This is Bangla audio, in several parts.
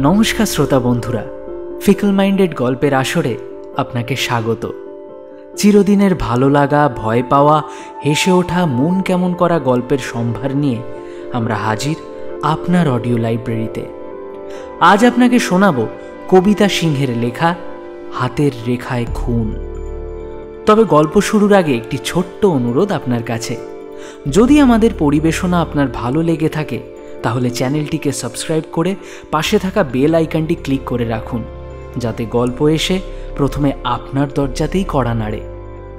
নমস্কার শ্রোতা বন্ধুরা, ফিকল মাইন্ডেড গল্পের আসরে আপনাকে স্বাগত। চিরদিনের ভালো লাগা, ভয় পাওয়া, হেসে ওঠা, মন কেমন করা গল্পের সম্ভার নিয়ে আমরা হাজির আপনার অডিও লাইব্রেরিতে। আজ আপনাকে শোনাব কবিতা সিংহের লেখা হাতের রেখায় খুন। তবে গল্প শুরুর আগে একটি ছোট্ট অনুরোধ আপনার কাছে। যদি আমাদের পরিবেশনা আপনার ভালো লেগে থাকে তাহলে চ্যানেলটিকে সাবস্ক্রাইব করে পাশে থাকা বেল আইকনটি ক্লিক করে রাখুন, যাতে গল্প এসে প্রথমে আপনার দরজাতেই কড়া নাড়ে।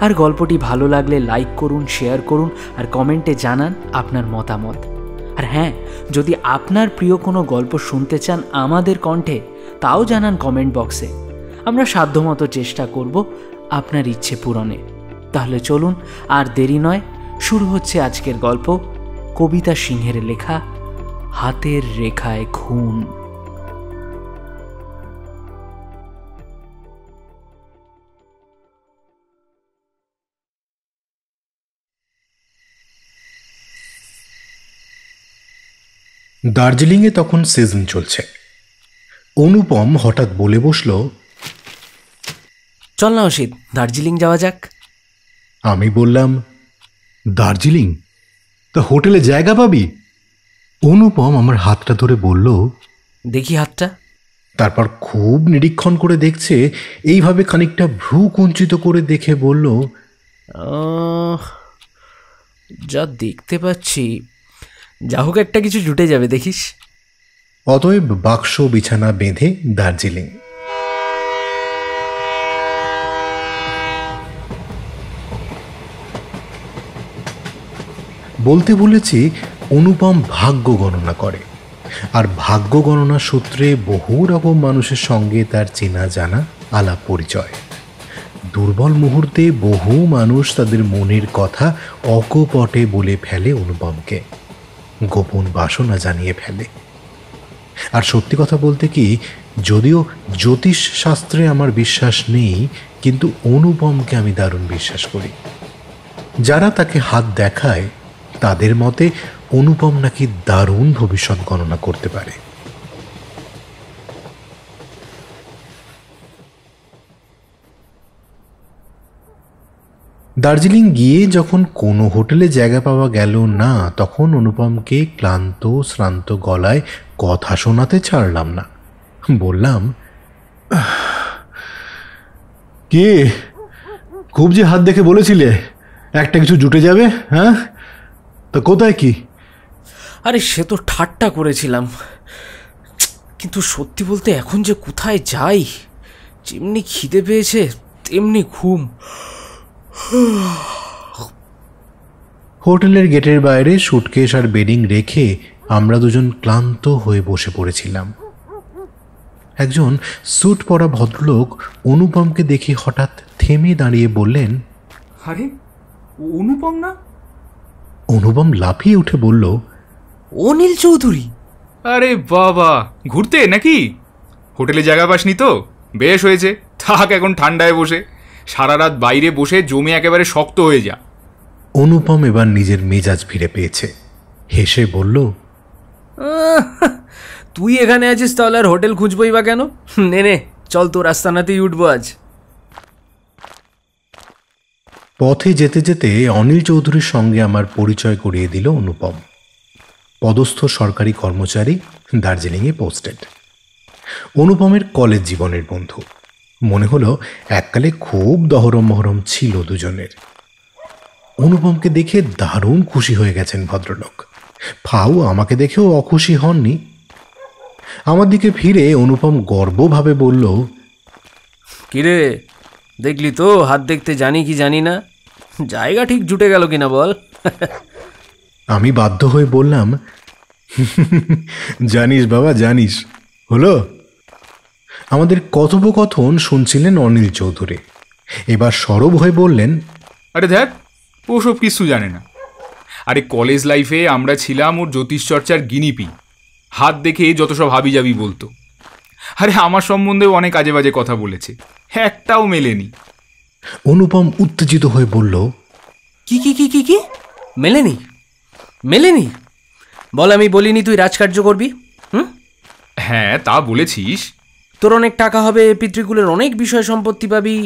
আর গল্পটি ভালো লাগলে লাইক করুন, শেয়ার করুন আর কমেন্টে জানান আপনার মতামত। আর হ্যাঁ, যদি আপনার প্রিয় কোনো গল্প শুনতে চান আমাদের কণ্ঠে, তাও জানান কমেন্ট বক্সে। আমরা সাধ্যমতো চেষ্টা করব আপনার ইচ্ছে পূরণে। তাহলে চলুন, আর দেরি নয়, শুরু হচ্ছে আজকের গল্প কবিতা সিংহের লেখা হাতের রেখায় খুন। দার্জিলিংয়ে তখন সিজন চলছে। অনুপম হঠাৎ বলে বসল, চল না অসিত, দার্জিলিং যাওয়া যাক। আমি বললাম, দার্জিলিং? তা হোটেলে জায়গা পাবি? অনুপম আমার হাতটা ধরে বলল, দেখি হাতটা। তারপর খুব নিরীক্ষণ করে দেখছে, এইভাবে খানিকটা ভ্রু কুঞ্চিত করে দেখে বলল, যা দেখতে পাচ্ছি, যা হোক একটা কিছু জুটে যাবে, দেখিস। অতএব বাক্স বিছানা বেঁধে দার্জিলিং। বলতে বলেছি, অনুপম ভাগ্য গণনা করে, আর ভাগ্য গণনা সূত্রে বহু রকম মানুষের সঙ্গে তার চেনা জানা আলাপ পরিচয়। দুর্বল মুহূর্তে বহু মানুষ তাদের মনের কথা অকপটে বলে ফেলে অনুপমকে, গোপন বাসনা জানিয়ে ফেলে। আর সত্যি কথা বলতে কি, যদিও জ্যোতিষ শাস্ত্রে আমার বিশ্বাস নেই, কিন্তু অনুপমকে আমি দারুণ বিশ্বাস করি। যারা তাকে হাত দেখায় তাদের মতে অনুপম নাকি দারুণ ভবিষ্যৎ গণনা করতে পারে। দার্জিলিং গিয়ে যখন কোনো হোটেলে জায়গা পাওয়া গেল না, তখন অনুপমকে ক্লান্ত শ্রান্ত গলায় কথা শোনাতে ছাড়লাম না। বললাম, কে খুব যে হাত দেখে বলেছিলে একটা কিছু জুটে যাবে, হ্যাঁ? তা কোথায় কি? আরে সে তো ঠাট্টা করেছিলাম, কিন্তু সত্যি বলতে এখন যে কোথায় যাই, যেমনি খিদে পেয়েছে তেমনি ঘুম। হোটেলের গেটের বাইরে সুটকেস আর বেডিং রেখে আমরা দুজন ক্লান্ত হয়ে বসে পড়েছিলাম। একজন স্যুট পরা ভদ্রলোক অনুপমকে দেখে হঠাৎ থেমে দাঁড়িয়ে বললেন, আরে অনুপম না? অনুপম লাফিয়ে উঠে বলল, অনিল চৌধুরী। আরে বাবা, ঘুরতে নাকি? হোটেলে জায়গা পাসনি তো? বেশ হয়েছে, থাক এখন ঠান্ডায় বসে, সারা রাত বাইরে বসে জমে একেবারে শক্ত হয়ে যা। অনুপম এবার নিজের মেজাজ ফিরে পেয়েছে, হেসে বলল, তুই এখানে আছিস তাহলে আর হোটেল খুঁজবই বা কেন? নে নে, চল তোর আস্তানাতেই উঠবো আজ। পথে যেতে যেতে অনিল চৌধুরীর সঙ্গে আমার পরিচয় করিয়ে দিল অনুপম। পদস্থ সরকারি কর্মচারী, দার্জিলিংয়ে পোস্টেড। অনুপমের কলেজ জীবনের বন্ধু। মনে হলো এককালে খুব দহরম মহরম ছিল দুজনের। অনুপমকে দেখে দারুণ খুশি হয়ে গেছেন ভদ্রলোক। ফাউ আমাকে দেখেও অখুশি হননি। আমার দিকে ফিরে অনুপম গর্বভাবে বলল, কিরে, দেখলি তো হাত দেখতে জানি কি জানি না, জায়গা ঠিক জুটে গেল কিনা বল। আমি বাধ্য হয়ে বললাম, জানিস বাবা জানিস। হলো। আমাদের কথোপকথন শুনছিলেন অনিল চৌধুরী। এবার সরব হয়ে বললেন, আরে দেখ, ওসব কিছু জানে না। আরে কলেজ লাইফে আমরা ছিলাম ওর জ্যোতিষ চর্চার গিনিপি। হাত দেখে যত সব হাবি যাবি বলতো। আরে আমার সম্বন্ধেও অনেক আজে বাজে কথা বলেছে, একটাও মেলেনি। অনুপম উত্তেজিত হয়ে বলল, কি কি কি কি কি মেলেনি? মেলেনি? বল, আমি বলিনি তুই রাজকার্য করবি? হ্যাঁ, তা বলেছিস। তোর অনেক টাকা হবে, পিতৃকুলের অনেক বিষয় সম্পত্তি পাবি।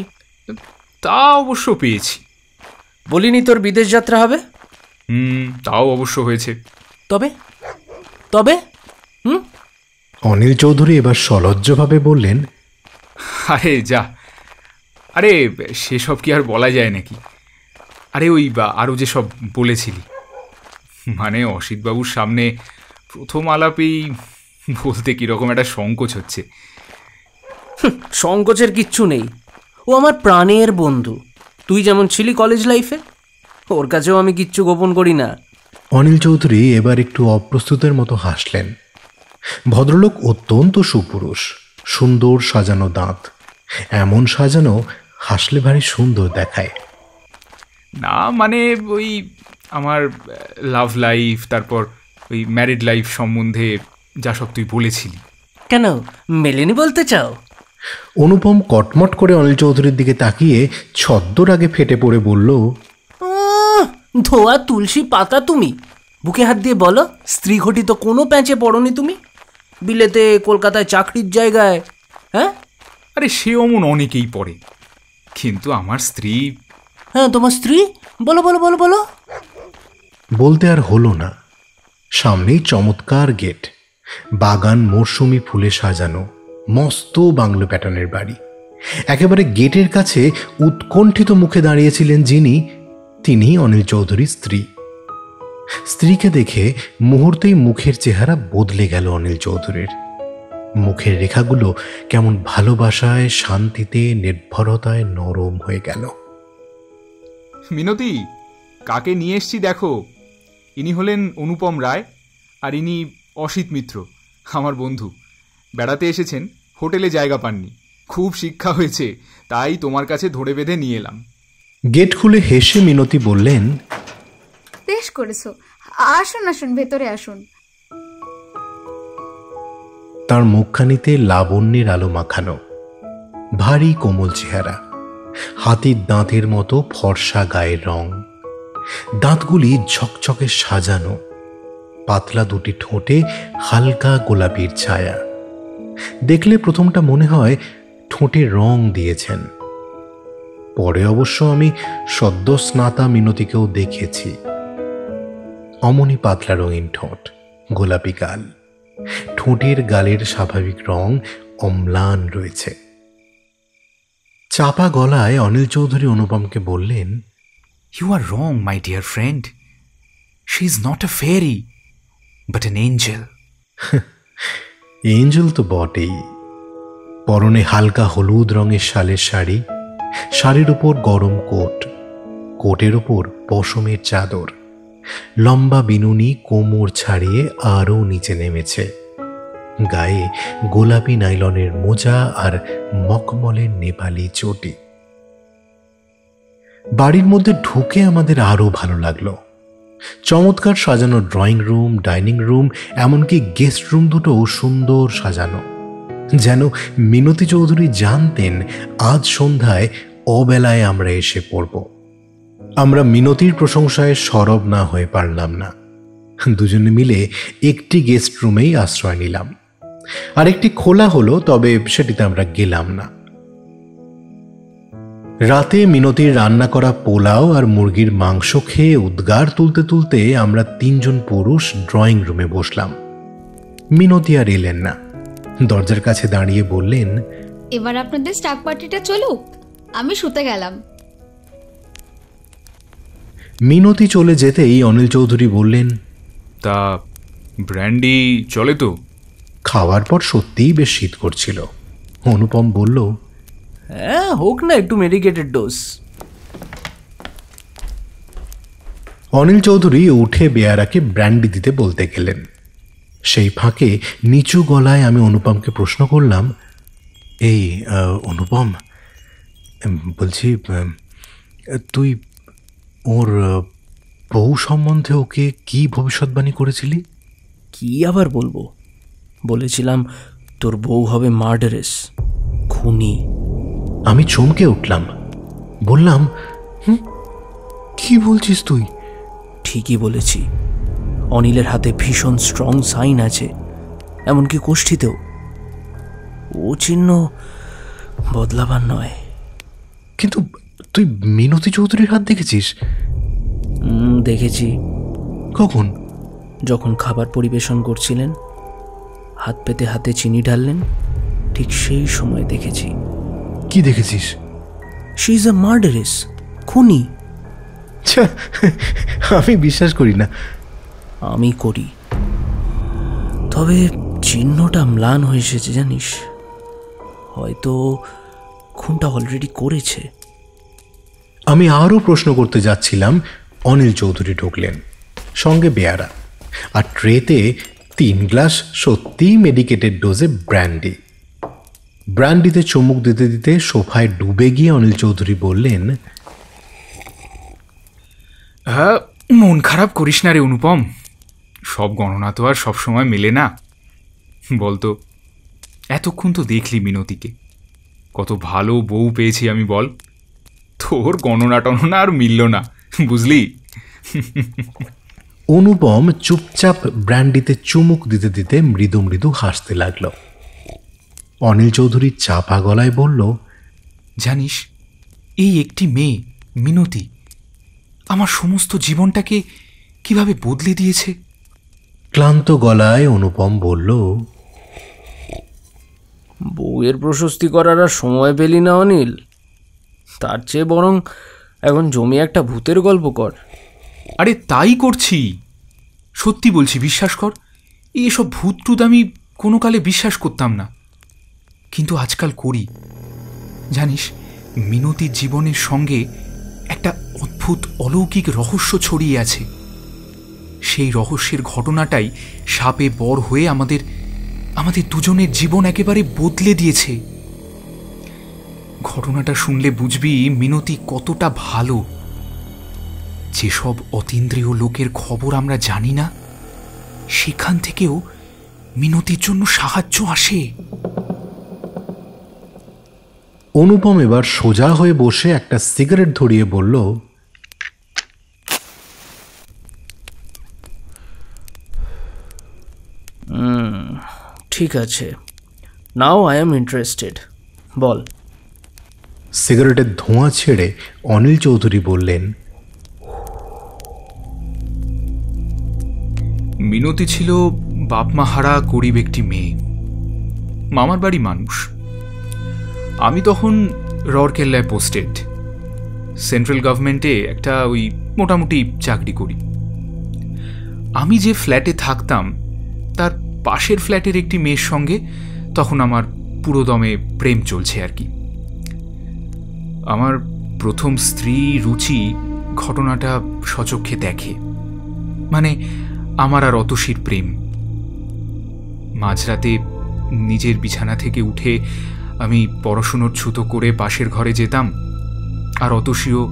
তা অবশ্য পেয়েছি। বলিনি তোর বিদেশ যাত্রা হবে? তাও অবশ্য হয়েছে। তবে তবে অনিল চৌধুরী এবার সলজ্জভাবে বললেন, আরে যা, আরে সেসব কি আর বলা যায় নাকি? আরে ওই আরও যেসব বলেছিলি, মানে অসিতবাবুর সামনে প্রথম আলাপেই বলতে কীরকম একটা সংকোচ হচ্ছে। সংকোচের কিচ্ছু নেই, ও আমার প্রাণের বন্ধু। তুই যেমন ছিলি কলেজ লাইফে, ওর কাছেও আমি কিচ্ছু গোপন করি না। অনিল চৌধুরী এবার একটু অপ্রস্তুতের মতো হাসলেন। ভদ্রলোক অত্যন্ত সুপুরুষ, সুন্দর সাজানো দাঁত, এমন সাজানো হাসলে ভারী সুন্দর দেখায়। না মানে ওই আমার লাভ লাইফ, তারপর ওই ম্যারিড লাইফ সম্বন্ধে যা সব তুই বলেছিলি। কেন, মেলেনি বলতে চাও? অনুপম কটমট করে অনিল চৌধুরীর দিকে তাকিয়ে ছদ্মর আগে ফেটে পড়ে বলল, ধোয়া তুলসী পাতা তুমি। বুকে হাত দিয়ে বলো, স্ত্রী ঘটিত কোনো প্যাঁচে পড়নি তুমি? বিলেতে, কলকাতায় চাকরির জায়গায়। হ্যাঁ, আরে সে অমন অনেকেই পড়ে, কিন্তু আমার স্ত্রী। হ্যাঁ, তোমার স্ত্রী? বলো বলো বলো বলো। বলতে আর হলো না। সামনেই চমৎকার গেট, বাগান মরশুমি ফুলে সাজানো, মস্ত বাংলো প্যাটার্নের বাড়ি। একেবারে গেটের কাছে উৎকণ্ঠিত মুখে দাঁড়িয়েছিলেন যিনি, তিনি অনিল চৌধুরীর স্ত্রী। স্ত্রীকে দেখে মুহূর্তেই মুখের চেহারা বদলে গেল অনিল চৌধুরীর। মুখের রেখাগুলো কেমন ভালোবাসায়, শান্তিতে, নির্ভরতায় নরম হয়ে গেল। মিনতি, কাকে নিয়ে এসছি দেখো। ইনি হলেন অনুপম রায়, আর ইনি অসিত মিত্র, আমার বন্ধু। বেড়াতে এসেছেন, হোটেলে জায়গা পাননি, খুব শিক্ষা হয়েছে, তাই তোমার কাছে ধরে বেঁধে নিয়ে এলাম। গেট খুলে হেসে মিনতি বললেন, বেশ করেছো, আসুন আসুন, ভেতরে আসুন। তার মুখখানিতে লাবণ্যের আলো মাখানো, ভারী কোমল চেহারা, হাতির দাঁতের মতো ফর্সা গায়ের রং, দাঁতগুলি ঝকঝকে সাজানো, পাতলা দুটি ঠোঁটে হালকা গোলাপির ছায়া। দেখলে প্রথমটা মনে হয় ঠোঁটে রং দিয়েছেন। পরে অবশ্য আমি সদ্য স্নাতা মিনতিকেও দেখেছি। অমনি পাতলা রঙিন ঠোঁট, গোলাপি গাল, ঠোঁটের গালের স্বাভাবিক রং অম্লান রয়েছে। চাপা গলায় অনিল চৌধুরী অনুপমকে বললেন, you are wrong my dear friend, she is not a fairy but an angel. Angel তো বটেই। পরনে হালকা হলুদ রঙের শালের শাড়ি, শাড়ির ওপর গরম কোট, কোটের ওপর পশমের চাদর, লম্বা বিনুনি কোমর ছাড়িয়ে আরও নিচে নেমেছে। গায়ে গোলাপি নাইলনের মোজা আর মখমলের নেপালি চটি। বাড়ির মধ্যে ঢুকে আমাদের আরও ভালো লাগলো। চমৎকার সাজানো ড্রয়িং রুম, ডাইনিং রুম, এমনকি গেস্ট রুম দুটোও সুন্দর সাজানো। যেন মিনতি চৌধুরী জানতেন আজ সন্ধ্যায় অবেলায় আমরা এসে পড়ব। আমরা মিনতির প্রশংসায় সরব না হয়ে পারলাম না। দুজনে মিলে একটি গেস্ট রুমেই আশ্রয় নিলাম। আরেকটি খোলা হলো, তবে সেটিতে আমরা গেলাম না। রাতে মিনতির রান্না করা পোলাও আর মুরগির মাংস খেয়ে উদ্গার তুলতে তুলতে আমরা তিনজন পুরুষ ড্রয়িং রুমে বসলাম। মিনতি আর এলেন না। দরজার কাছে দাঁড়িয়ে বললেন, এবার আপনাদের স্টাক পার্টিটা চলুক, আমি শুতে গেলাম। মিনতি চলে যেতেই অনিল চৌধুরী বললেন, তা ব্র্যান্ডি চলে তো? খাওয়ার পর সত্যিই বেশ শীত করছিল। অনুপম বলল, হ্যাঁ, হোক না একটু মেডিকেটেড ডোজ। অনিল চৌধুরী উঠে বেয়ারাকে ব্র্যান্ডি দিতে বলতে গেলেন। সেই ফাঁকে নিচু গলায় আমি অনুপমকে প্রশ্ন করলাম, এই অনুপম, বলছি তুই ওর বউ সম্বন্ধে ওকে কি ভবিষ্যৎবাণী করেছিলি? কি আবার বলবো, বলেছিলাম তোর বউ হবে মার্ডারেস, খুনি। আমি চমকে উঠলাম, বললাম, কি বলছিস তুই? ঠিকই বলেছি, অনিলের হাতে ভীষণ স্ট্রং সাইন আছে। এমনকি কোষ্ঠীতেও। ও চিহ্ন বদলাবার নয়। কিন্তু তুই মিনতি চৌধুরীর হাত দেখেছিস? দেখেছি। কখন? যখন খাবার পরিবেশন করছিলেন, হাত পেতে হাতে চিনি ঢাললেন, ঠিক সেই সময় দেখেছি। কি দেখেছিস? শি ইজ আ মার্ডারেস, খুনি। ছ্যা, আমি বিশ্বাস করি না। আমি করি। তবে চিহ্নটা ম্লান হয়ে এসেছে জানিস। হয়তো খুনটা অলরেডি করেছে। আমি আরও প্রশ্ন করতে যাচ্ছিলাম, অনিল চৌধুরী ঢুকলেন, সঙ্গে বেয়ারা, আর ট্রেতে 3 গ্লাস সত্যিই মেডিকেটেড ডোজে ব্র্যান্ডি। ব্র্যান্ডিতে চুমুক দিতে দিতে সোফায় ডুবে গিয়ে অনিল চৌধুরী বললেন, হ্যাঁ, মন খারাপ করিস না রে অনুপম। সব গণনা তো আর সবসময় মেলে না। বলতো, এতক্ষণ তো দেখলি মিনতিকে, কত ভালো বউ পেয়েছি আমি, বল। তোর গণনা টননা আর মিলল না, বুঝলি? অনুপম চুপচাপ ব্র্যান্ডিতে চুমুক দিতে দিতে মৃদু মৃদু হাসতে লাগল। অনিল চৌধুরী চাপা গলায় বলল, জানিস, এই একটি মেয়ে মিনতি আমার সমস্ত জীবনটাকে কিভাবে বদলে দিয়েছে। ক্লান্ত গলায় অনুপম বলল, বউয়ের প্রশস্তি করার আর সময় পেলি না অনিল। তার চেয়ে বরং এখন জমি একটা ভূতের গল্প কর। আরে তাই করছি, সত্যি বলছি, বিশ্বাস কর। এসব ভূত টুত আমি কোনো কালে বিশ্বাস করতাম না, কিন্তু আজকাল করি। জানিস, মিনতির জীবনের সঙ্গে একটা অদ্ভুত অলৌকিক রহস্য ছড়িয়ে আছে। সেই রহস্যের ঘটনাটাই সাপে বর হয়ে আমাদের দুজনের জীবন একেবারে বদলে দিয়েছে। ঘটনাটা শুনলে বুঝবি মিনতি কতটা ভালো। যেসব অতীন্দ্রিয় লোকের খবর আমরা জানি না, সেখান থেকেও মিনতির জন্য সাহায্য আসে। অনুপম এবার সোজা হয়ে বসে একটা সিগারেট ধরিয়ে বলল, ঠিক আছে, নাও আই এম ইন্টারেস্টেড, বল। সিগারেটের ধোঁয়া ছেড়ে অনিল চৌধুরী বললেন, মিনতি ছিল বাপমা হারা গরিব একটি মেয়ে, মামার বাড়ি মানুষ। আমি তখন ররকেল্লায় পোস্টেড, সেন্ট্রাল গভর্নমেন্টে একটা ওই মোটামুটি চাকরি করি। আমি যে ফ্ল্যাটে থাকতাম তার পাশের ফ্ল্যাটের একটি মেয়ের সঙ্গে তখন আমার পুরোদমে প্রেম চলছে আর কি। আমার প্রথম স্ত্রী রুচি ঘটনাটা সচক্ষে দেখে, মানে আমার আর অতসীর প্রেম। মাঝরাতে নিজের বিছানা থেকে উঠে আমি পড়াশুনোর ছুতো করে পাশের ঘরে যেতাম, আর অতসীও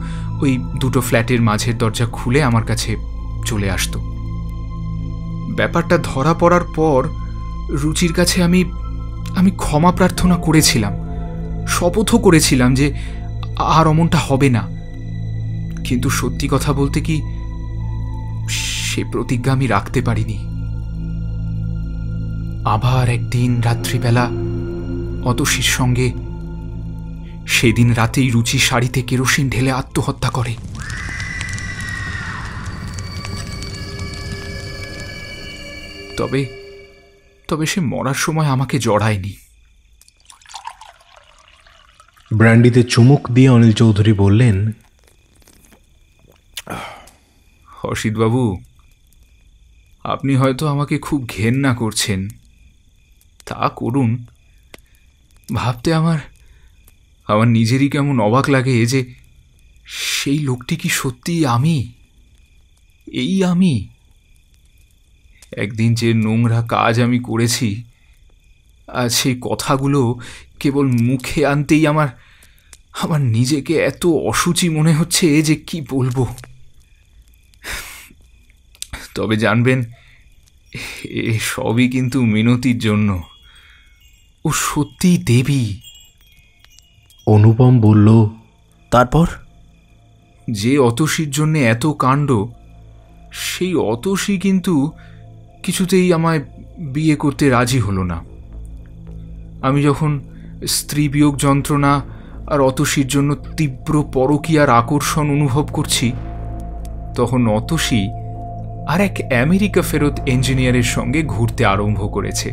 ওই দুটো ফ্ল্যাটের মাঝের দরজা খুলে আমার কাছে চলে আসতো। ব্যাপারটা ধরা পড়ার পর রুচির কাছে আমি ক্ষমা প্রার্থনা করেছিলাম, শপথও করেছিলাম যে আর অমনটা হবে না। কিন্তু সত্যি কথা বলতে কি, সে প্রতিজ্ঞা আমি রাখতে পারিনি। আবার একদিন রাত্রিবেলা অতসীর সঙ্গে, সেদিন রাতেই রুচি শাড়িতে কেরোসিন ঢেলে আত্মহত্যা করে। তবে সে মরার সময় আমাকে জড়ায়নি। ব্র্যান্ডিতে চুমুক দিয়ে অনিল চৌধুরী বললেন, অসিতবাবু, আপনি হয়তো আমাকে খুব ঘেন্না করছেন, তা করুন। ভাবতে আমার নিজেরই কেমন অবাক লাগে যে সেই লোকটি কি সত্যি আমি, এই আমি। একদিন যে নোংরা কাজ আমি করেছি, আর সেই কথাগুলো কেবল মুখে আনতেই আমার নিজেকে এত অসুচি মনে হচ্ছে যে কি বলবো। তবে জানবেন, এ সবই কিন্তু মিনতির জন্য। ও সত্যিই দেবী। অনুপম বলল, তারপর? যে অতসীর জন্য এত কাণ্ড, সেই অতসী কিন্তু কিছুতেই আমায় বিয়ে করতে রাজি হলো না। আমি যখন স্ত্রী বিয়োগ যন্ত্রণা আর অতসীর জন্য তীব্র পরকীয়ার আকর্ষণ অনুভব করছি, তখন অতসী আর এক আমেরিকা ফেরত ইঞ্জিনিয়ারের সঙ্গে ঘুরতে আরম্ভ করেছে।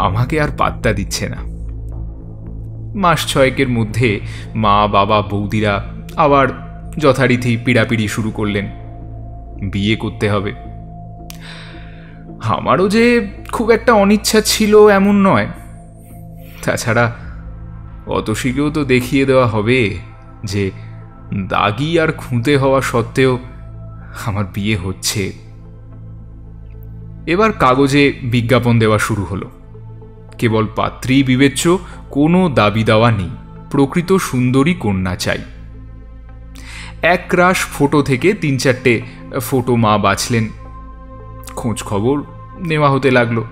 আমাকে আর পাত্তা দিচ্ছে না। মাস 6 মধ্যে মা বাবা বৌদিরা আবার যথারীতি পিড়াপিড়ি শুরু করলেন, বিয়ে করতে হবে। আমারও যে খুব একটা অনিচ্ছা ছিল এমন নয়, তাছাড়া অতসীকেও তো দেখিয়ে দেওয়া হবে যে দাগি আর খুঁতে হওয়া সত্ত্বেও আমার বিয়ে হচ্ছে। এবার কাগজে বিজ্ঞাপন দেওয়া শুরু হলো। কেবল পাত্রী বিবেচ্য, কোনো দাবি দাওয়া নেই, প্রকৃত সুন্দরী কন্যা চাই। একরাশ ফটো থেকে 3-4টে ফটো মা বাছলেন, খোঁজ খবর নেওয়া হতে লাগলো।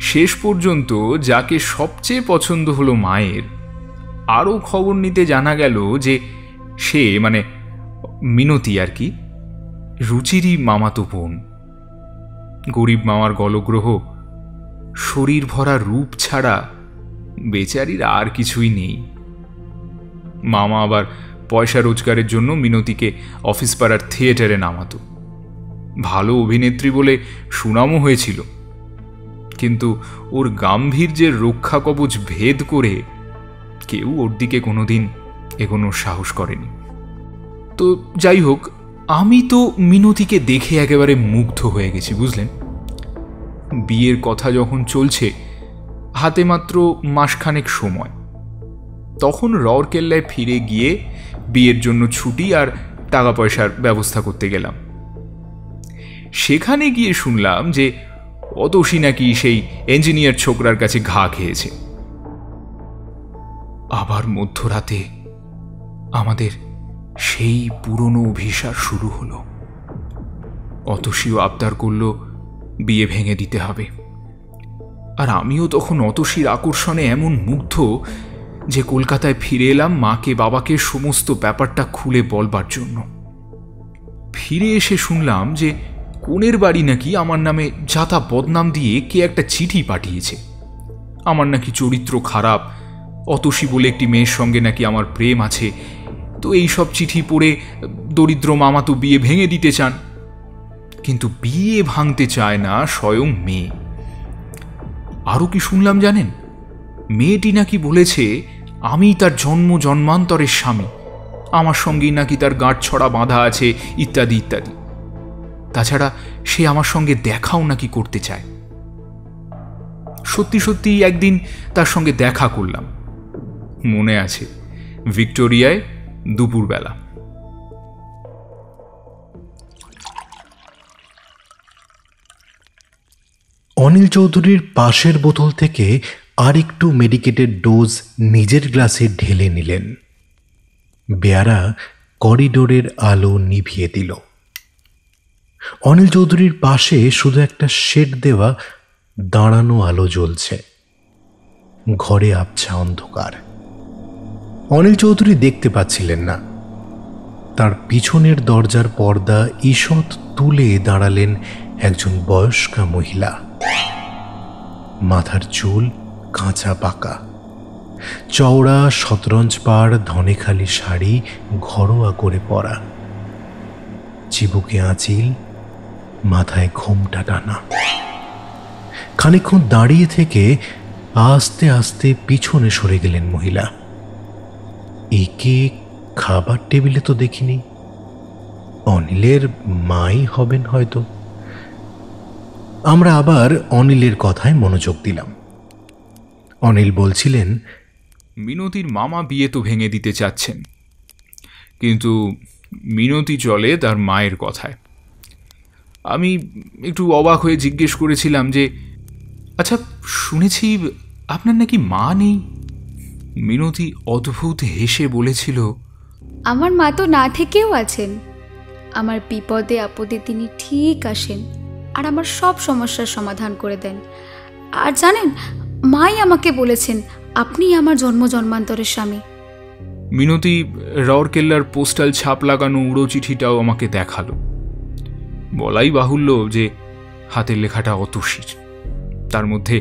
শেষ পর্যন্ত যাকে সবচেয়ে পছন্দ হলো মায়ের, আরও খবর নিতে জানা গেল যে সে, মানে মিনতি আর কি, রুচিরই মামাতো বোন। গরিব মামার গলগ্রহ, শরীর ভরা রূপ ছাড়া বেচারির আর কিছুই নেই। মামা আবার পয়সা রোজগারের জন্য মিনতিকে অফিস পাড়ার থিয়েটারে নামাতো। ভালো অভিনেত্রী বলে সুনামও হয়েছিল, কিন্তু ওর গাম্ভীর্যের রক্ষা কবচ ভেদ করে কেউ ওর দিকে কোনোদিন এগোনোর সাহস করেনি। তো যাই হোক, আমি তো মিনতিকে দেখে একেবারে মুগ্ধ হয়ে গেছি, বুঝলেন। বিয়ের কথা যখন চলছে, হাতে মাত্র মাসখানেক সময়, তখন রাউরকেল্লায় ফিরে গিয়ে বিয়ের জন্য ছুটি আর টাকা পয়সার ব্যবস্থা করতে গেলাম। সেখানে গিয়ে শুনলাম যে অতসী নাকি সেই ইঞ্জিনিয়ার ছোকরার কাছে ঘা খেয়েছে। আবার মধ্যরাতে আমাদের সেই পুরনো অভিসার শুরু হলো। অতসীও আবদার করল বিয়ে ভেঙে দিতে হবে, আর আমিও তখন অতসীর আকর্ষণে এমন মুগ্ধ যে কলকাতায় ফিরে এলাম মাকে বাবাকে সমস্ত ব্যাপারটা খুলে বলবার জন্য। ফিরে এসে শুনলাম যে কোনের বাড়ি নাকি আমার নামে যাতা বদনাম দিয়ে কে একটা চিঠি পাঠিয়েছে। আমার নাকি চরিত্র খারাপ, অতসী বলে একটি মেয়ের সঙ্গে নাকি আমার প্রেম আছে। তো এই সব চিঠি পড়ে দরিদ্র মামা তো বিয়ে ভেঙে দিতে চান, কিন্তু বিয়ে ভাঙতে চায় না স্বয়ং মেয়ে। আরও কি শুনলাম জানেন, মেয়েটি নাকি বলেছে আমি তার জন্ম জন্মান্তরের স্বামী, আমার সঙ্গেই নাকি তার গাঁটছড়া বাঁধা আছে, ইত্যাদি ইত্যাদি। তাছাড়া সে আমার সঙ্গে দেখাও নাকি করতে চায়। সত্যি সত্যি একদিন তার সঙ্গে দেখা করলাম, মনে আছে, ভিক্টোরিয়ায় দুপুরবেলা। অনিল চৌধুরীর পাশের বোতল থেকে আর একটু মেডিকেটেড ডোজ নিজের গ্লাসে ঢেলে নিলেন। বেয়ারা করিডোরের আলো নিভিয়ে দিল। অনিল চৌধুরীর পাশে শুধু একটা শেড দেওয়া দাঁড়ানো আলো জ্বলছে। ঘরে আবছা অন্ধকার। অনিল চৌধুরী দেখতে পাচ্ছিলেন না। তার পিছনের দরজার পর্দা ঈষৎ তুলে দাঁড়ালেন একজন বয়স্কা মহিলা। মাথার চুল কাঁচা পাকা, চওড়া শতরঞ্জ পাড় ধনেখালি শাড়ি ঘরোয়া করে পরা, চিবুকে আঁচিল, মাথায় ঘোমটা টানা। খানিকক্ষণ দাঁড়িয়ে থেকে আস্তে আস্তে পিছনে সরে গেলেন মহিলা। একে খাবার টেবিলে তো দেখিনি, অনিলের মাই হবেন হয়তো। আমরা আবার অনিলের কথায় মনোযোগ দিলাম। অনিল বলছিলেন, মিনতির মামা বিয়ে তো ভেঙে দিতে চাচ্ছেন, কিন্তু মিনতি চলে তার মায়ের কথায়। আমি একটু অবাক হয়ে জিজ্ঞেস করেছিলাম যে, আচ্ছা শুনেছি আপনার নাকি মা নেই। মিনতি অদ্ভুত হেসে বলেছিল, আমার মা তো না থেকেও আছেন। আমার বিপদে আপদে তিনি ঠিক আসেন আর আমার সব সমস্যার সমাধান করে দেন। আর জানেন, মাই আমাকে বলেছেন আপনি আমার জন্ম জন্মান্তরের স্বামী। মিনতি রাউরকেল্লার পোস্টাল ছাপ লাগানো উড়ো চিঠিটাও আমাকে দেখালো। বলাই বাহুল্য যে হাতের লেখাটা অতসীর। তার মধ্যে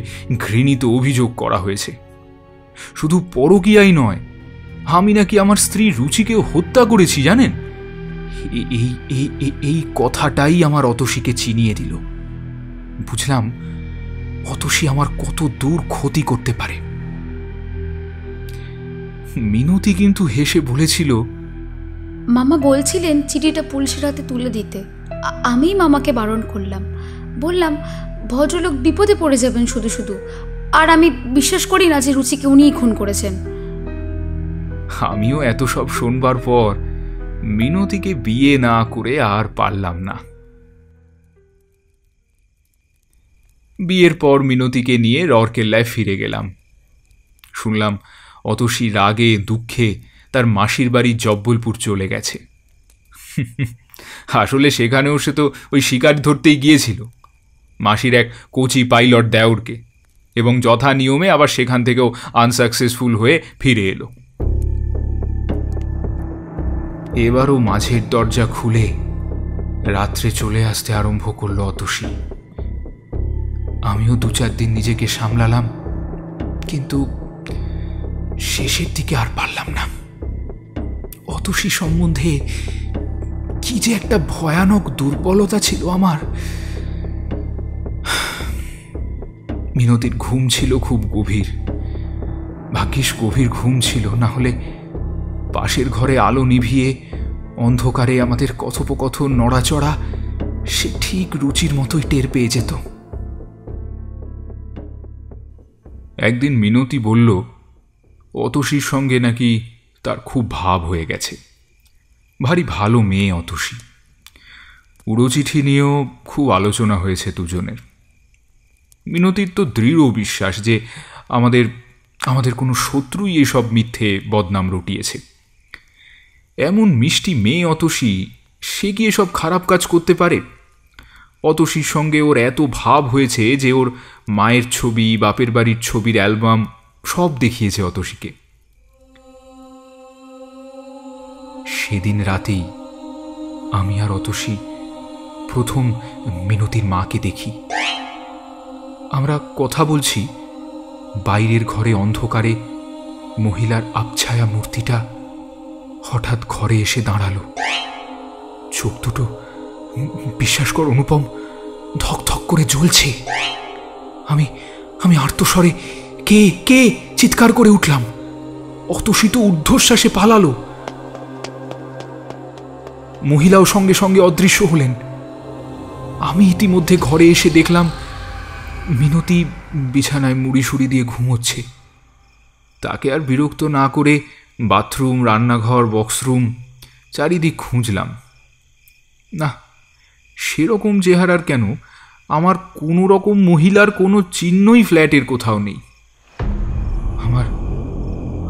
ঘৃণিত অভিযোগ করা হয়েছে। শুধু পরকীয়াই নয়, আমি নাকি আমার স্ত্রী রুচিকেও হত্যা করেছি, জানেন? এই কথাটাই আমার অতসীকে চিনিয়ে দিল। বুঝলাম অতসী আমার কত দূর ক্ষতি করতে পারে। মিনতি কিন্তু হেসে বলেছিল, মামা বলছিলেন চিঠিটা পুলিশের হাতে তুলে দিতে। আমি মামাকে বারণ করলাম, বললাম ভদ্রলোক বিপদে পড়ে যাবেন শুধু শুধু, আর আমি বিশ্বাস করি না যে রুচিকে উনিই খুন করেছেন। আমিও এত সব শোনবার পর মিনতিকে বিয়ে না করে আর পারলাম না। বিয়ের পর মিনতিকে নিয়ে ররকেল্লায় ফিরে গেলাম। শুনলাম অতসী রাগে দুঃখে তার মাসির বাড়ি জব্বলপুর চলে গেছে। আসলে সেখানেও সে তো ওই শিকার ধরতেই গিয়েছিল মাসির এক কোচি পাইলট দেওরকে, এবং যথা নিয়মে আবার সেখান থেকেও আনসাকসেসফুল হয়ে ফিরে এলো। এবারও মাঝের দরজা খুলে রাত্রে চলে আসতে আরম্ভ করলো অতসী। আমিও 2-4 দিন নিজেকে সামলালাম, কিন্তু শেষের দিকে আর পারলাম না। অতসী সম্বন্ধে কি যে একটা ভয়ানক দুর্বলতা ছিল আমার। মিনতির ঘুম ছিল খুব গভীর, ভাগ্যিস গভীর ঘুম ছিল, না হলে পাশের ঘরে আলো নিভিয়ে অন্ধকারে আমাদের কথোপকথন নড়াচড়া সে ঠিক রুচির মতোই টের পেয়ে যেত। একদিন মিনতি বলল অতসীর সঙ্গে নাকি তার খুব ভাব হয়ে গেছে। ভারী ভালো মেয়ে অতসী। উড়ো চিঠি নিয়েও খুব আলোচনা হয়েছে দুজনের। মিনতির তো দৃঢ় বিশ্বাস যে আমাদের কোনো শত্রুই এসব মিথ্যে বদনাম রটিয়েছে। এমন মিষ্টি মেয়ে অতসী, সে কি এসব খারাপ কাজ করতে পারে? অতসীর সঙ্গে ওর এত ভাব হয়েছে যে ওর মায়ের ছবি, বাপের বাড়ির ছবির অ্যালবাম সব দেখিয়েছে অতসীকে। সেদিন রাতেই আমি আর অতসী প্রথম মিনতির মাকে দেখি। আমরা কথা বলছি, বাইরের ঘরে অন্ধকারে মহিলার আবছায়া মূর্তিটা হঠাৎ ঘরে এসে দাঁড়ালো। চোখ দুটো, বিশ্বাস কর অনুপম, ধক ধক করে জ্বলছে। আমি আর্তস্বরে কে কে চিৎকার করে উঠলাম। অতসী তো ঊর্ধ্বশ্বাসে পালালো। মহিলাও সঙ্গে সঙ্গে অদৃশ্য হলেন। আমি ইতিমধ্যে ঘরে এসে দেখলাম মিনতি বিছানায় মুড়ি সুড়ি দিয়ে ঘুমোচ্ছে। তাকে আর বিরক্ত না করে বাথরুম, রান্নাঘর, বক্সরুম চারিদিক খুঁজলাম। না, সেরকম চেহারার কেন, আমার কোনো রকম মহিলার কোনো চিহ্নই ফ্ল্যাটের কোথাও নেই।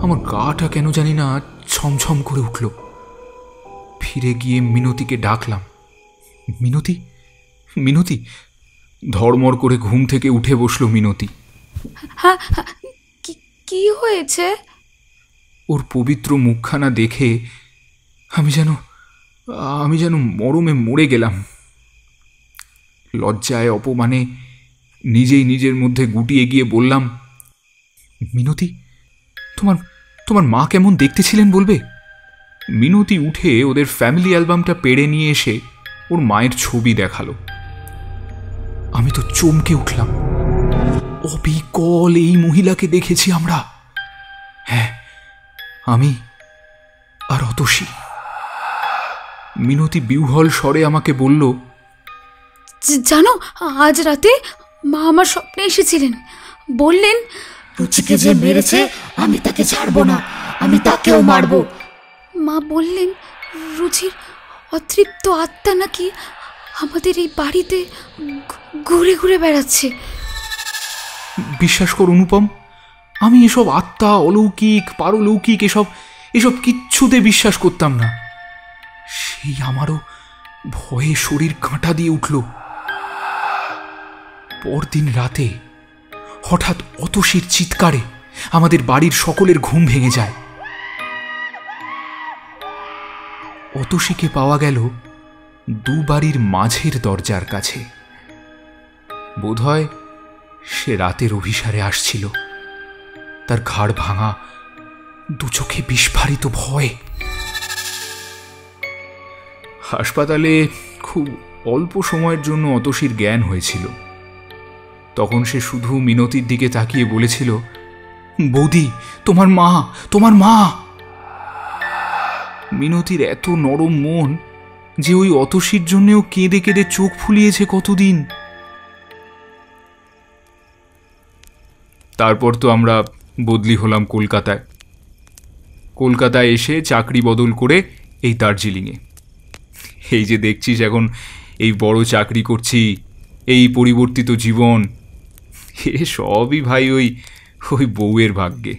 আমার গাটা কেন জানি না ছমছম করে উঠল। ফিরে গিয়ে মিনতিকে ডাকলাম, মিনতি মিনতি। ধড়মড় করে ঘুম থেকে উঠে বসলো মিনতি। হ্যাঁ, কি হয়েছে? ওর পবিত্র মুখখানা দেখে আমি যেন মরমে মরে গেলাম। লজ্জায় অপমানে নিজেই নিজের মধ্যে গুটিয়ে গিয়ে বললাম, মিনতি, তোমার মা কেমন দেখতে ছিলেন বলবে? মিনতি উঠে ওদের ফ্যামিলি অ্যালবামটা পেড়ে নিয়ে এসে ওর মায়ের ছবি দেখালো। আমি তো চমকে উঠলাম। অবিকল এই মহিলাকে দেখেছি আমরা। হ্যাঁ, আমি আর অতসী। মিনতি বিহ্বল স্বরে আমাকে বলল, জানো, আজ রাতে মা আমার স্বপ্নে এসেছিলেন। বললেন রুচিকে যে মেরেছে আমি তাকে ছাড়বো না, আমি তাকেও মারবো। মা বললেন রুচির অতৃপ্ত আত্মা নাকি আমাদের এই বাড়িতে ঘুরে ঘুরে বেড়াচ্ছে। বিশ্বাস কর অনুপম, আমি এসব আত্মা, অলৌকিক, পারলৌকিক এসব কিচ্ছুতে বিশ্বাস করতাম না। সেই আমারও ভয়ে শরীর কাঁটা দিয়ে উঠল। পরদিন রাতে হঠাৎ অতসীর চিৎকারে আমাদের বাড়ির সকলের ঘুম ভেঙে যায়। অতসীকে পাওয়া গেল দুবাড়ির মাঝের দরজার কাছে। বোধহয় সে রাতের অভিসারে আসছিল। তার ঘাড় ভাঙা, দু চোখে বিস্ফারিত ভয়। হাসপাতালে খুব অল্প সময়ের জন্য অতসীর জ্ঞান হয়েছিল। তখন সে শুধু মিনতির দিকে তাকিয়ে বলেছিল, বৌদি, তোমার মা, তোমার মা। মিনতির এত নরম মন যে ওই অতসীর জন্যেও কেঁদে কেঁদে চোখ ফুলিয়েছে কতদিন। তারপর তো আমরা বদলি হলাম কলকাতায়। কলকাতায় এসে চাকরি বদল করে এই দার্জিলিংয়ে। এই যে দেখছিস এখন এই বড় চাকরি করছি, এই পরিবর্তিত জীবন, এ সবই ভাই ওই ওই বউয়ের ভাগ্যে।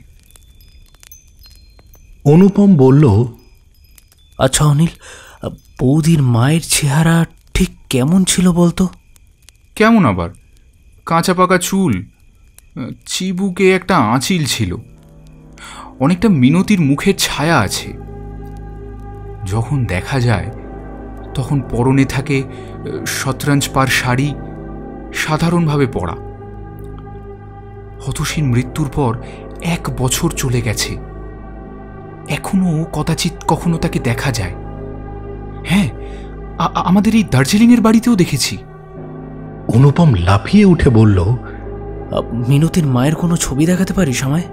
অনুপম বলল, আচ্ছা অনিল, বৌদির মায়ের চেহারা ঠিক কেমন ছিল বলতো? কেমন আবার? কাঁচা পাকা চুল, চিবুকে একটা আঁচিল ছিল, অনেকটা মিনতির মুখের ছায়া আছে। যখন দেখা যায় তখন পরনে থাকে শতরঞ্জ পার শাড়ি, সাধারণভাবে পরা। হতসীর মৃত্যুর পর 1 বছর চলে গেছে, এখনো কদাচিৎ কখনো তাকে দেখা যায়। হ্যাঁ, আমাদের এই দার্জিলিংয়ের বাড়িতেও দেখেছি। অনুপম লাফিয়ে উঠে বলল, মিনতির মায়ের কোনো ছবি দেখাতে পারিস আমায়?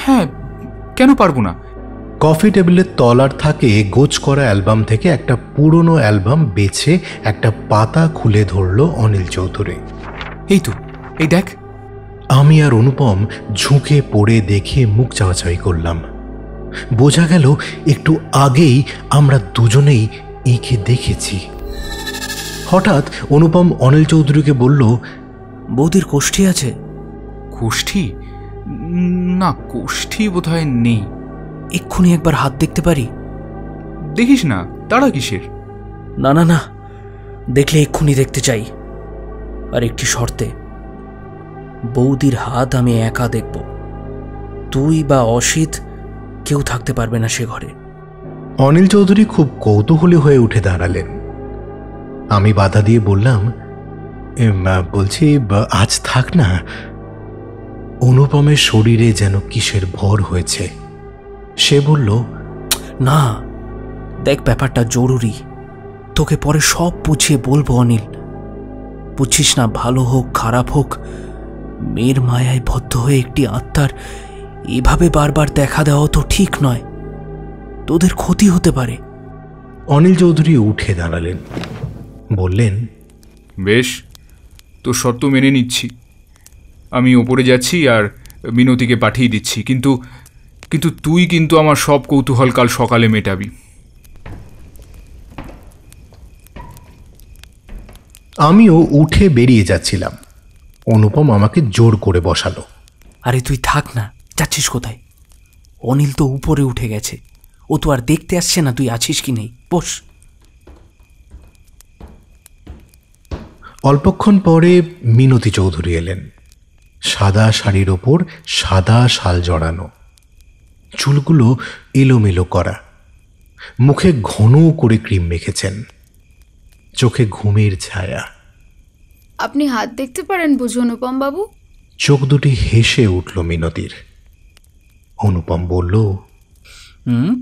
হ্যাঁ, কেন পারবো না। কফি টেবিলের তলার থাকে গোছ করা অ্যালবাম থেকে একটা পুরনো অ্যালবাম বেছে একটা পাতা খুলে ধরল অনিল চৌধুরী। এই তো, এই দেখ। আমি আর অনুপম ঝুঁকে পড়ে দেখে মুখ চাওয়াচাওয়ি করলাম। বোঝা গেল একটু আগেই আমরা দুজনেই এঁকে দেখেছি। হঠাৎ অনুপম অনিল চৌধুরীকে বলল, বৌদির কোষ্ঠী আছে? কোষ্ঠী? না, কোষ্ঠী বোধহয় নেই। এক্ষুনি একবার হাত দেখতে পারি? দেখিস না, তাড়া কিসের? না না না, দেখলে এক্ষুনি দেখতে চাই, আর একটি শর্তে। বৌদির হাত আমি একা দেখব, তুই বা অসিত কেউ থাকতে পারবে না সে ঘরে। অনিল চৌধুরী খুব কৌতূহলী হয়ে উঠে দাঁড়ালেন। আমি বাধা দিয়ে বললাম, বলছি আজ থাক না। অনুপমের শরীরে যেন কিসের ভর হয়েছে। সে বলল, না, দেখ ব্যাপারটা জরুরি, তোকে পরে সব বুঝিয়ে বলবো অনিল। বুঝছিস না, ভালো হোক খারাপ হোক, মেয়ের মায়ায় বদ্ধ হয়ে একটি আত্মার এভাবে বারবার দেখা দেওয়া তো ঠিক নয়, তোদের ক্ষতি হতে পারে। অনিল চৌধুরী উঠে দাঁড়ালেন, বললেন, বেশ, তোর শর্ত মেনে নিচ্ছি। আমি ওপরে যাচ্ছি আর মিনতিকে পাঠিয়ে দিচ্ছি, কিন্তু কিন্তু তুই কিন্তু আমার সব কৌতূহল কাল সকালে মেটাবি। আমিও উঠে বেরিয়ে যাচ্ছিলাম। অনুপম আমাকে জোর করে বসালো। আরে তুই থাক না, যাচ্ছিস কোথায়? অনিল তো উপরে উঠে গেছে, ও তো আর দেখতে আসছে না তুই আছিস কি নেই। বস। অল্পক্ষণ পরে মিনতি চৌধুরী এলেন। সাদা শাড়ির ওপর সাদা শাল জড়ানো, চুলগুলো এলোমেলো করা, মুখে ঘন করে ক্রিম মেখেছেন, চোখে ঘুমের ছায়া। আপনি হাত দেখতে পারেন বুঝি অনুপম বাবু? চোখ দুটি হেসে উঠল মিনতির। অনুপম বলল,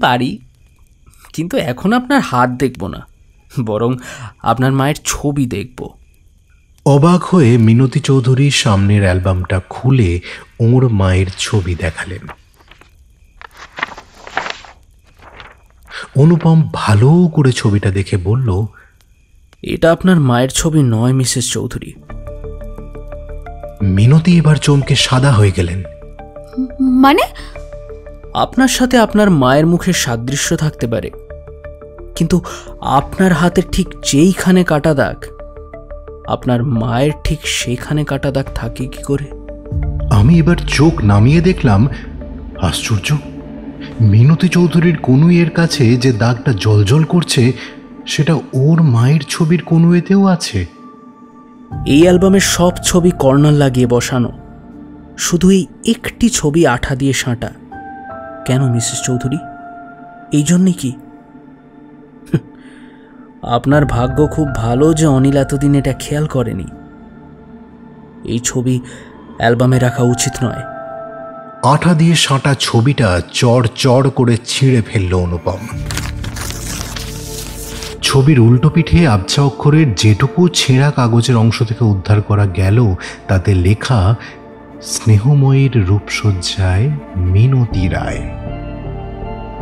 পারি, কিন্তু এখন আপনার হাত দেখব না, বরং আপনার মায়ের ছবি দেখব। অবাক হয়ে মিনতি চৌধুরী সামনের অ্যালবামটা খুলে ওর মায়ের ছবি দেখালেন। অনুপম ভালো করে ছবিটা দেখে বলল, এটা আপনার মায়ের ছবি নয় মিসেস চৌধুরী। মিনতি এবার চমকে সাদা হয়ে গেলেন। মানে? আপনার সাথে আপনার মায়ের মুখের সাদৃশ্য থাকতে পারে, কিন্তু আপনার হাতের ঠিক যেইখানে কাটা দাগ, আপনার মায়ের ঠিক সেইখানে কাটা দাগ থাকে কি করে? আমি এবার চোখ নামিয়ে দেখলাম, আশ্চর্য, মিনতি চৌধুরীর কনুইয়ের কাছে যে দাগটা জ্বলজ্বল করছে সেটা ওর মায়ের ছবির কনুইতেও আছে। এই অ্যালবামের সব ছবি কর্নার লাগিয়ে বসানো, শুধু এই একটি ছবি আঠা দিয়ে সাঁটা। কেন মিসেস চৌধুরী? এই জন্যে কি? আপনার ভাগ্য খুব ভালো যে অনিল এতদিন এটা খেয়াল করেনি। এই ছবি অ্যালবামে রাখা উচিত নয়। আঠা দিয়ে সাঁটা ছবিটা চড় চড় করে ছিঁড়ে ফেলল অনুপম। ছবির উল্টো পিঠে আবছা অক্ষরের যেটুকু ছেঁড়া কাগজের অংশ থেকে উদ্ধার করা গেল তাতে লেখা স্নেহময়ীর রূপসজ্জায় মিনতি রায়।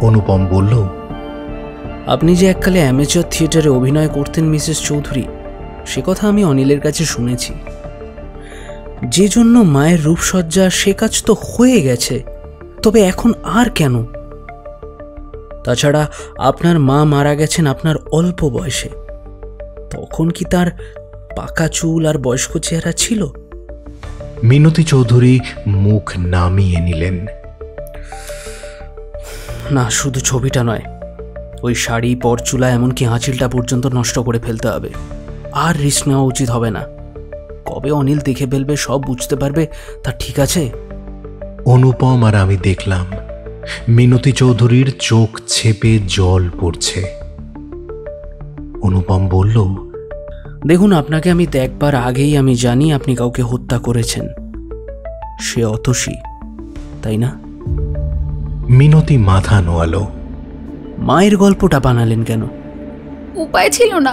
অনুপম বলল, আপনি যে এককালে অ্যামেচার থিয়েটারে অভিনয় করতেন মিসেস চৌধুরী, সে কথা আমি অনিলের কাছে শুনেছি। যে জন্য মায়ের রূপসজ্জা, সে কাজ তো হয়ে গেছে, তবে এখন আর কেন? তাছাড়া আপনার মা মারা গেছেন আপনার অল্প বয়সে। তখন কি তার পাকা চুল আর বয়স্ক চেহারা ছিল? মিনতি চৌধুরী মুখ নামিয়ে নিলেন। না, শুধু ছবিটা নয়, ওই শাড়ি, পরচুলা, এমনকি আঁচিলটা পর্যন্ত নষ্ট করে ফেলতে হবে। আর রিস্ক নেওয়া উচিত হবে না। কবে অনিল দেখে ফেলবে, সব বুঝতে পারবে, তা ঠিক আছে? অনুপম আর আমি দেখলাম মিনতি চৌধুরীর চোখ ছেপে জল পড়ছে। অনুপম বলল, দেখুন, আপনাকে আমি দেখবার আগেই আমি জানি আপনি কাউকে হত্যা করেছেন। সে অতসী, তাই না? মিনতি মাথা নোয়ালো। মায়ের গল্পটা বানালেন কেন? উপায় ছিল না।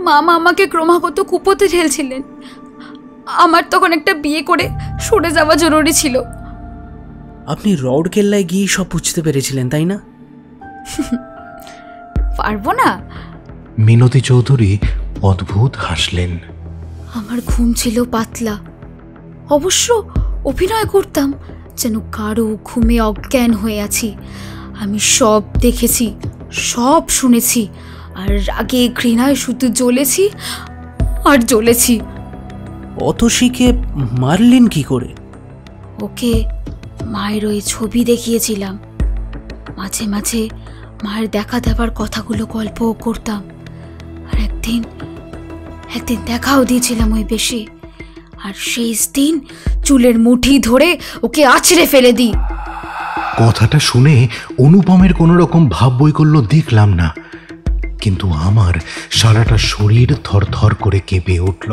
মামা আমাকে ক্রমাগত কুপোতে ঠেলছিলেন। আমার তখন একটা বিয়ে করে সরে যাওয়া জরুরি ছিল। আপনি রৌড়কেল্লায় গিয়ে সব বুঝতে পেরেছিলেন, তাই না? পারবো না। মিনতি চৌধুরী অদ্ভুত হাসলেন। আমার ঘুম ছিল পাতলা। অবশ্য অভিনয় করতাম যেন কারো ঘুমে অজ্ঞান হয়ে আছি। আমি সব দেখেছি, সব শুনেছি, আর রাগে ঘৃণায় শুধু জ্বলেছি আর জ্বলেছি। অতসীকে মারলেন কি করে? ওকে মায়ের ওই ছবি দেখিয়েছিলাম। মাঝে মাঝে মায়ের দেখা দেবার কথাগুলো গল্পও করতাম। আর একদিন দেখাও দিয়েছিলাম ওই বেশি। আর শেষ দিন চুলের মুঠি ধরে ওকে আছড়ে ফেলে দিই। কথাটা শুনে অনুপমের কোনো রকম ভাব বৈকল্য দেখলাম না, কিন্তু আমার সারাটা শরীর থরথর করে কেঁপে উঠল।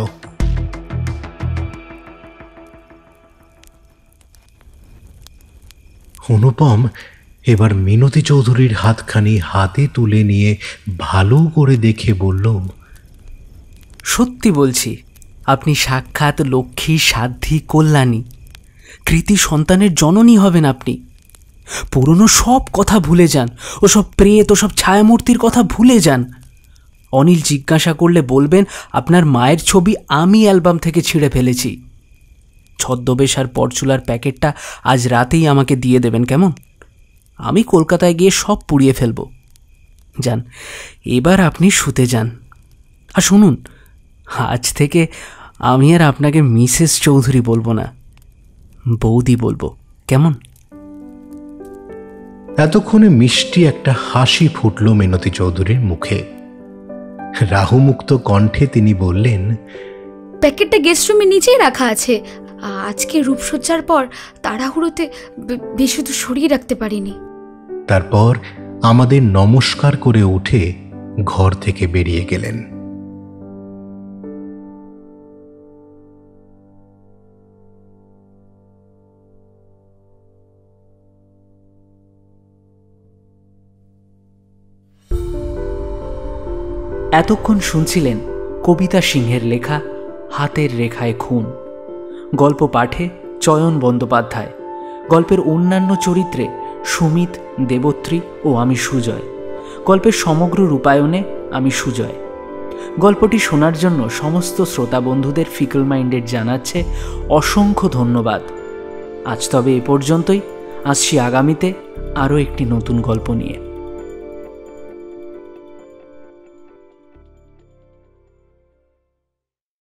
অনুপম এবার মিনতি চৌধুরীর হাতখানি হাতে তুলে নিয়ে ভালো করে দেখে বলল, সত্যি বলছি, আপনি সাক্ষাৎ লক্ষ্মী, সাধ্যী, কল্যাণী, কৃতি সন্তানের জননী হবেন আপনি। পুরনো সব কথা ভুলে যান, ওসব প্রেত, ওসব ছায়ামূর্তির কথা ভুলে যান। অনিল জিজ্ঞাসা করলে বলবেন আপনার মায়ের ছবি আমি অ্যালবাম থেকে ছিঁড়ে ফেলেছি। ছদ্মবেশ আর পরচুলার প্যাকেটটা আজ রাতেই আমাকে দিয়ে দেবেন, কেমন? আমি কলকাতায় গিয়ে সব পুড়িয়ে ফেলব। যান, এবার আপনি শুতে যান। আর শুনুন, আজ থেকে আমি আর আপনাকে মিসেস চৌধুরী বলবো না, বৌদি বলবো, কেমন? এতক্ষণে মিষ্টি একটা হাসি ফুটল মিনতি চৌধুরীর মুখে। রাহুমুক্ত কণ্ঠে তিনি বললেন, প্যাকেটটা গেস্ট রুমে নিচেই রাখা আছে। আজকে রূপসজ্জার পর তাড়াহুড়োতে বেশি তো সরিয়ে রাখতে পারিনি। তারপর আমাদের নমস্কার করে উঠে ঘর থেকে বেরিয়ে গেলেন। এতক্ষণ শুনছিলেন কবিতা সিংহের লেখা হাতের রেখায় খুন। গল্প পাঠে চয়ন বন্দ্যোপাধ্যায়। গল্পের অন্যান্য চরিত্রে সুমিত, দেবত্রী ও আমি সুজয়। গল্পের সমগ্র রূপায়ণে আমি সুজয়। গল্পটি শোনার জন্য সমস্ত শ্রোতা বন্ধুদের ফিকল মাইন্ডেড জানাচ্ছে অসংখ্য ধন্যবাদ। আজ তবে এ পর্যন্তই। আসছি আগামীতে আরও একটি নতুন গল্প নিয়ে।